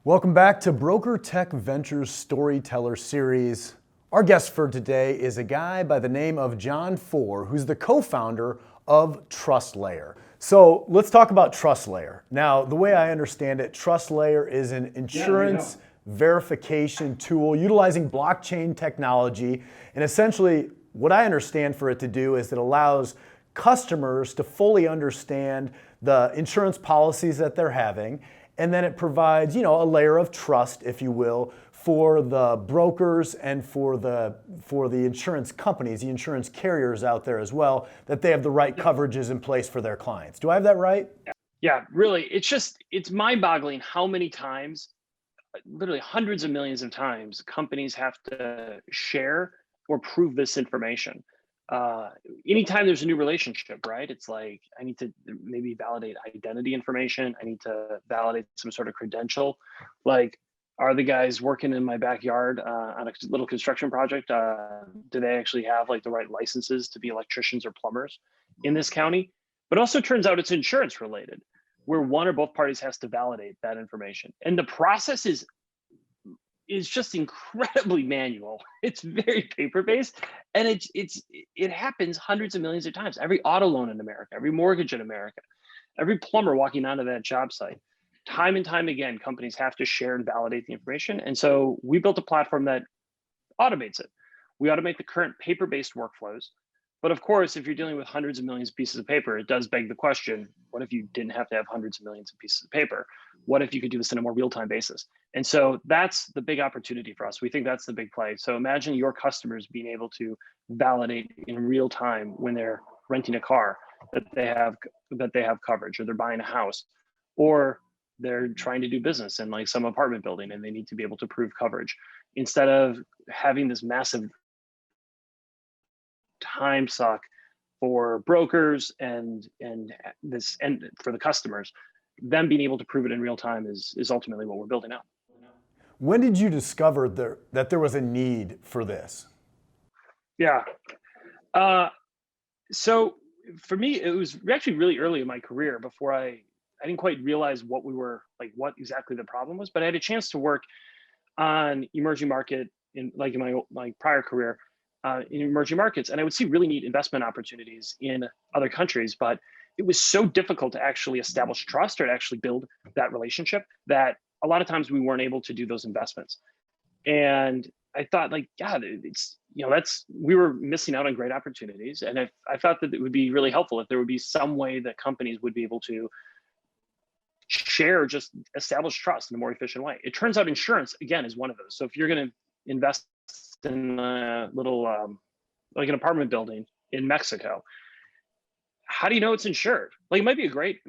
Welcome back to Broker Tech Ventures Storyteller series. Our guest for today is a guy by the name of John Four, who's the co-founder of TrustLayer. So let's talk about TrustLayer. Now, the way I understand it, TrustLayer is an insurance verification tool utilizing blockchain technology. And essentially, what I understand for it to do is it allows customers to fully understand the insurance policies that they're having. And then it provides, a layer of trust, if you will, for the brokers and for the insurance companies, the insurance carriers out there as well, that they have the right coverages in place for their clients. Do I have that right? Yeah, really. It's mind-boggling how many times, literally hundreds of millions of times, companies have to share or prove this information. Anytime there's a new relationship, right? It's like, I need to maybe validate identity information. I need to validate some sort of credential. Like, are the guys working in my backyard on a little construction project? Do they actually have like the right licenses to be electricians or plumbers in this county? But also turns out it's insurance related, where one or both parties has to validate that information. And the process is just incredibly manual. It's very paper-based, and it happens hundreds of millions of times. Every auto loan in America, every mortgage in America, every plumber walking onto that job site, time and time again, companies have to share and validate the information. And so we built a platform that automates it. We automate the current paper-based workflows. But of course, if you're dealing with hundreds of millions of pieces of paper, it does beg the question, what if you didn't have to have hundreds of millions of pieces of paper? What if you could do this in a more real-time basis? And so that's the big opportunity for us. We think that's the big play. So imagine your customers being able to validate in real time when they're renting a car that they have coverage, or they're buying a house, or they're trying to do business in like some apartment building and they need to be able to prove coverage, instead of having this massive time suck for brokers and for the customers. Them being able to prove it in real time is ultimately what we're building out. When did you discover that there was a need for this? Yeah. So for me, it was actually really early in my career, before I didn't quite realize what exactly the problem was, but I had a chance to work on emerging market in my prior career in emerging markets. And I would see really neat investment opportunities in other countries, but it was so difficult to actually establish trust or to actually build that relationship that a lot of times we weren't able to do those investments. And I thought, like, God, we were missing out on great opportunities. And I thought that it would be really helpful if there would be some way that companies would be able to share, just establish trust in a more efficient way. It turns out insurance, again, is one of those. So if you're going to invest in a little, like an apartment building in Mexico, how do you know it's insured? Like, it might be a great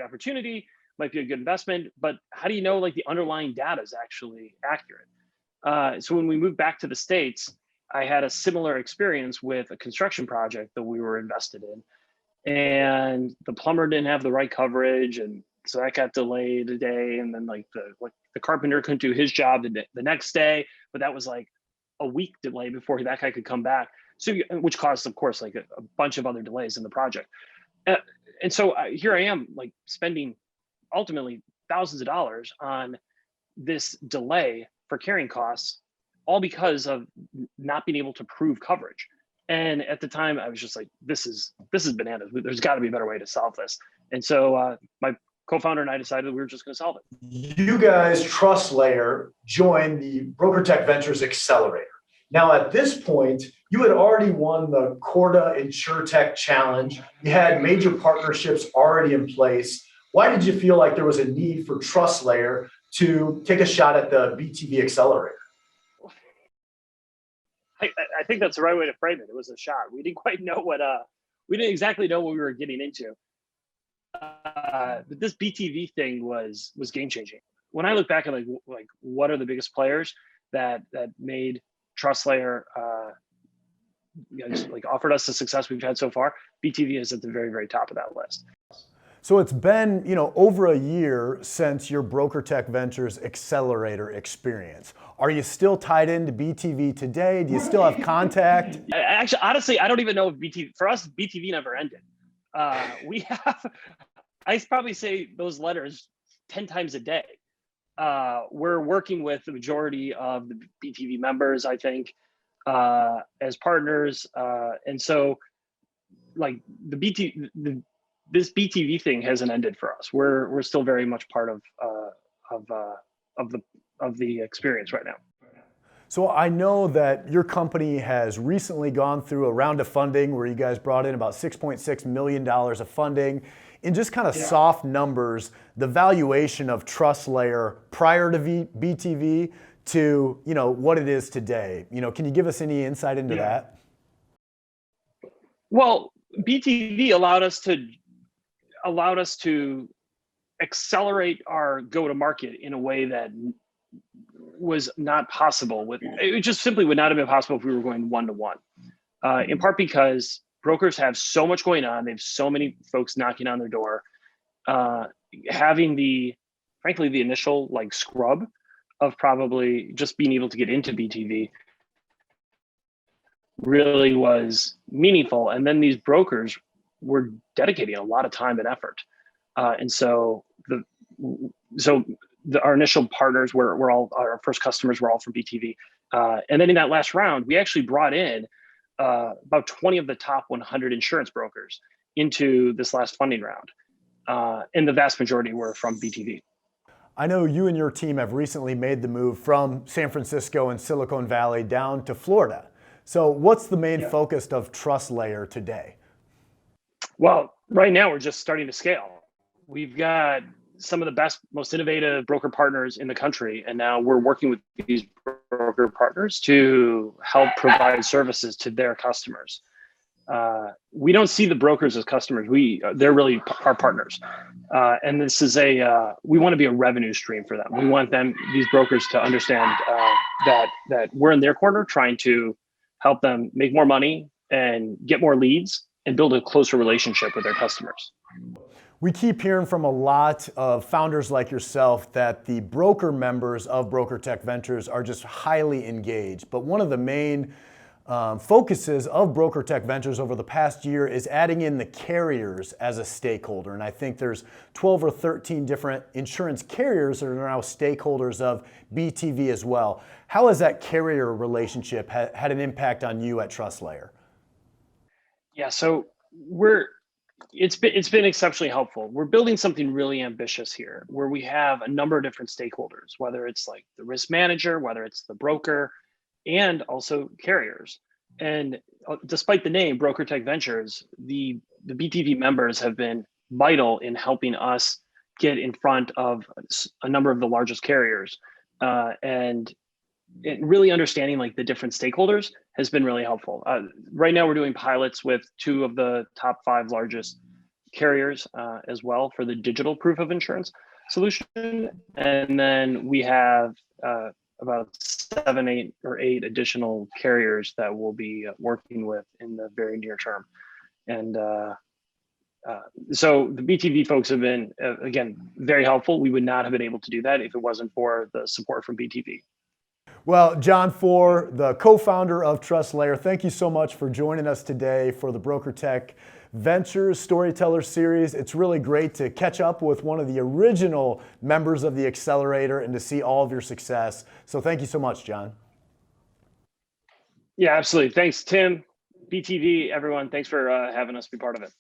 opportunity, might be a good investment, but how do you know like the underlying data is actually accurate? So when we moved back to the States, I had a similar experience with a construction project that we were invested in, and the plumber didn't have the right coverage, and so that got delayed a day, and then the carpenter couldn't do his job the next day, but that was like a week delay before that guy could come back. So, which caused, of course, like a bunch of other delays in the project. And so here I am, like, spending ultimately thousands of dollars on this delay for carrying costs, all because of not being able to prove coverage. And at the time, I was just like, this is bananas. There's got to be a better way to solve this. And so my co-founder and I decided we were just going to solve it. You guys, TrustLayer, joined the Broker Tech Ventures Accelerator. Now, at this point, you had already won the Corda InsurTech Challenge. You had major partnerships already in place. Why did you feel like there was a need for TrustLayer to take a shot at the BTV Accelerator? I think that's the right way to frame it. It was a shot. We didn't quite know we didn't exactly know what we were getting into. But this BTV thing was game changing. When I look back at like what are the biggest players that made TrustLayer just like offered us the success we've had so far, BTV is at the very, very top of that list. So it's been, over a year since your Broker Tech Ventures Accelerator experience. Are you still tied into BTV today? Do you still have contact? Actually, honestly, I don't even know if BTV, for us, BTV never ended. We have, I probably say those letters 10 times a day. we're working with the majority of the BTV members, I think, as partners. And so like this BTV thing hasn't ended for us. We're still very much part of uh, of the of the experience right now. So I know that your company has recently gone through a round of funding where you guys brought in about $6.6 million of funding. In just kind of soft numbers, the valuation of TrustLayer prior to BTV to what it is today. Can you give us any insight into that? Well, BTV allowed us to accelerate our go to market in a way that was not possible with it. Just simply would not have been possible if we were going one to one. In part because brokers have so much going on, they have so many folks knocking on their door. Having frankly the initial like scrub of probably just being able to get into BTV really was meaningful. And then these brokers were dedicating a lot of time and effort. And so our initial partners were all, our first customers were all from BTV. And then in that last round, we actually brought in about 20 of the top 100 insurance brokers into this last funding round. And the vast majority were from BTV. I know you and your team have recently made the move from San Francisco and Silicon Valley down to Florida. So what's the main focus of TrustLayer today? Well, right now we're just starting to scale. We've got some of the best, most innovative broker partners in the country. And now we're working with these broker partners to help provide services to their customers. We don't see the brokers as customers. They're really our partners. And this is we want to be a revenue stream for them. We want these brokers to understand that we're in their corner trying to help them make more money and get more leads and build a closer relationship with their customers. We keep hearing from a lot of founders like yourself that the broker members of Broker Tech Ventures are just highly engaged. But one of the main focuses of Broker Tech Ventures over the past year is adding in the carriers as a stakeholder. And I think there's 12 or 13 different insurance carriers that are now stakeholders of BTV as well. How has that carrier relationship had an impact on you at TrustLayer? Yeah, so it's been exceptionally helpful. We're building something really ambitious here where we have a number of different stakeholders, whether it's like the risk manager, whether it's the broker, and also carriers. And despite the name Broker Tech Ventures, the BTV members have been vital in helping us get in front of a number of the largest carriers. And really understanding like the different stakeholders has been really helpful. Right now we're doing pilots with 2 of the top 5 largest carriers as well for the digital proof of insurance solution. And then we have about 7, 8, or 8 additional carriers that we'll be working with in the very near term. And so the BTV folks have been, again, very helpful. We would not have been able to do that if it wasn't for the support from BTV. Well, John Four, the co-founder of TrustLayer, thank you so much for joining us today for the Broker Tech Ventures Storyteller series. It's really great to catch up with one of the original members of the accelerator and to see all of your success. So thank you so much, John. Yeah, absolutely. Thanks, Tim, BTV, everyone. Thanks for having us be part of it.